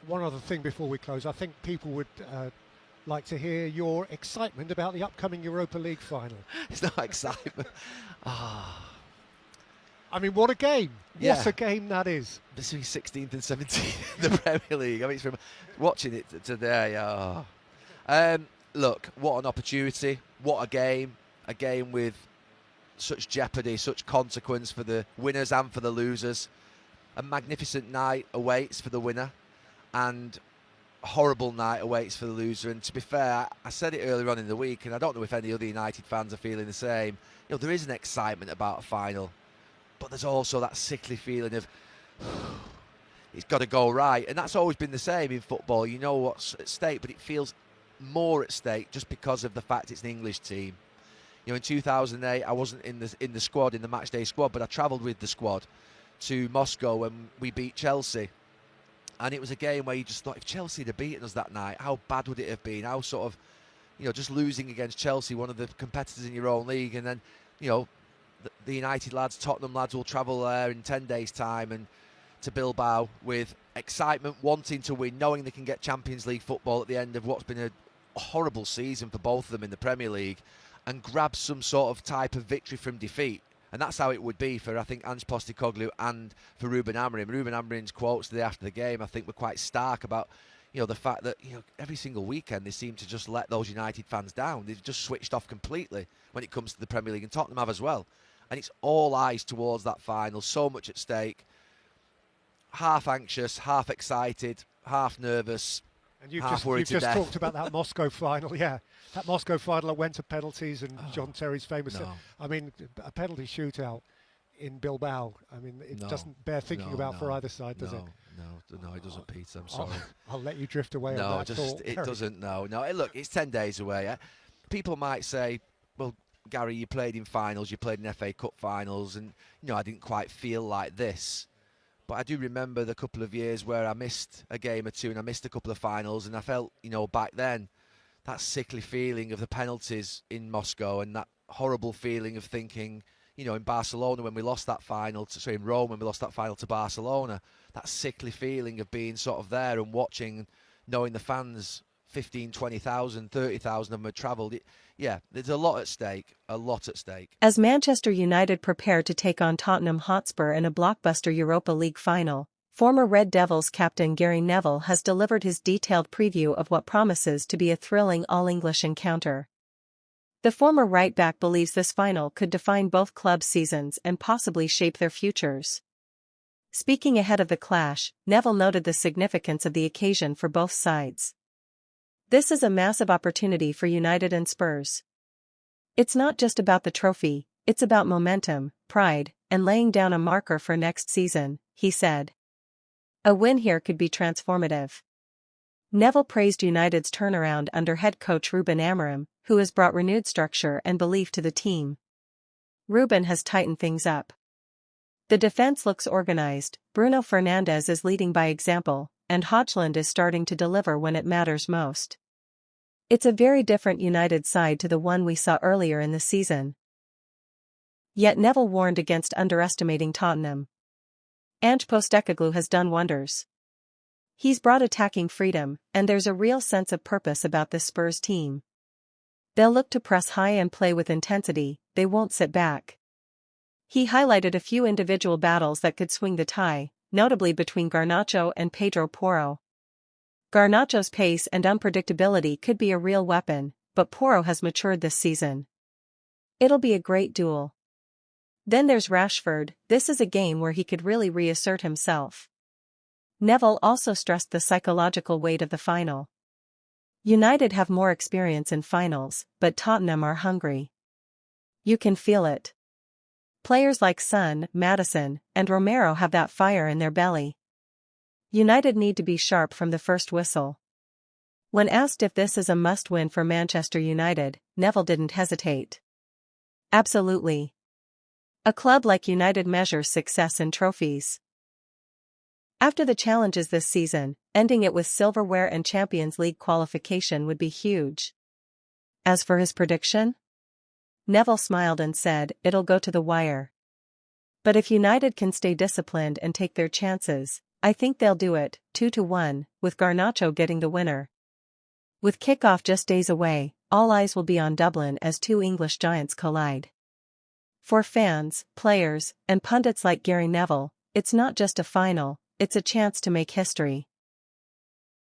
One other thing before we close, I think people would like to hear your excitement about the upcoming Europa League final. It's not excitement. Ah, I mean, what a game! Yeah. What a game that is! Between 16th and 17th in the Premier League. I mean, it's from watching it today. Oh. Look, what an opportunity! What a game! A game with such jeopardy, such consequence for the winners and for the losers. A magnificent night awaits for the winner, and a horrible night awaits for the loser. And to be fair, I said it earlier on in the week, and I don't know if any other United fans are feeling the same. You know, there is an excitement about a final, but there's also that sickly feeling of it's got to go right, and that's always been the same in football. You know what's at stake, but it feels more at stake just because of the fact it's an English team. You know, in 2008, I wasn't in the squad, in the matchday squad, but I travelled with the squad to Moscow when we beat Chelsea. And it was a game where you just thought, if Chelsea had beaten us that night, how bad would it have been? How sort of, you know, just losing against Chelsea, one of the competitors in your own league. And then, you know, the United lads, Tottenham lads will travel there in 10 days' time and to Bilbao with excitement, wanting to win, knowing they can get Champions League football at the end of what's been a horrible season for both of them in the Premier League, and grab some sort of type of victory from defeat. And that's how it would be for, I think, Ange Postecoglou and for Ruben Amorim. Ruben Amorim's quotes the day after the game, I think, were quite stark about, you know, the fact that, you know, every single weekend they seem to just let those United fans down. They've just switched off completely when it comes to the Premier League, and Tottenham have as well. And it's all eyes towards that final, so much at stake. Half anxious, half excited, half nervous, And you've half worried to just death. talked about that Moscow final, yeah. That Moscow final that went to penalties, and John Terry's famous. No. I mean, a penalty shootout in Bilbao. I mean, it No, doesn't bear thinking about for either side, does it? No, it doesn't, Peter. I'm sorry. I'll let you drift away No, on that just thought. it doesn't. No. Look, it's 10 days away. People might say, "Well, Gary, you played in finals, you played in FA Cup finals, and you know I didn't quite feel like this." But I do remember the couple of years where I missed a game or two, and I missed a couple of finals, and I felt, you know, back then, that sickly feeling of the penalties in Moscow, and that horrible feeling of thinking, you know, in Barcelona when we lost that final, in Rome when we lost that final to Barcelona, that sickly feeling of being sort of there and watching, knowing the fans, 15, 20,000, 30,000 of them had travelled. Yeah, there's a lot at stake, a lot at stake. As Manchester United prepare to take on Tottenham Hotspur in a blockbuster Europa League final, former Red Devils captain Gary Neville has delivered his detailed preview of what promises to be a thrilling all-English encounter. The former right-back believes this final could define both clubs' seasons and possibly shape their futures. Speaking ahead of the clash, Neville noted the significance of the occasion for both sides. This is a massive opportunity for United and Spurs. It's not just about the trophy, it's about momentum, pride, and laying down a marker for next season, he said. A win here could be transformative. Neville praised United's turnaround under head coach Ruben Amorim, who has brought renewed structure and belief to the team. Ruben has tightened things up. The defense looks organized, Bruno Fernandes is leading by example, and Højlund is starting to deliver when it matters most. It's a very different United side to the one we saw earlier in the season. Yet Neville warned against underestimating Tottenham. Ange Postecoglou has done wonders. He's brought attacking freedom, and there's a real sense of purpose about this Spurs team. They'll look to press high and play with intensity, they won't sit back. He highlighted a few individual battles that could swing the tie, notably between Garnacho and Pedro Porro. Garnacho's pace and unpredictability could be a real weapon, but Porro has matured this season. It'll be a great duel. Then there's Rashford. This is a game where he could really reassert himself. Neville also stressed the psychological weight of the final. United have more experience in finals, but Tottenham are hungry. You can feel it. Players like Son, Maddison, and Romero have that fire in their belly. United need to be sharp from the first whistle. When asked if this is a must-win for Manchester United, Neville didn't hesitate. Absolutely. A club like United measures success in trophies. After the challenges this season, ending it with silverware and Champions League qualification would be huge. As for his prediction? Neville smiled and said, "It'll go to the wire. But if United can stay disciplined and take their chances, I think they'll do it, 2-1, with Garnacho getting the winner. With kickoff just days away, all eyes will be on Dublin as two English giants collide. For fans, players, and pundits like Gary Neville, it's not just a final, it's a chance to make history.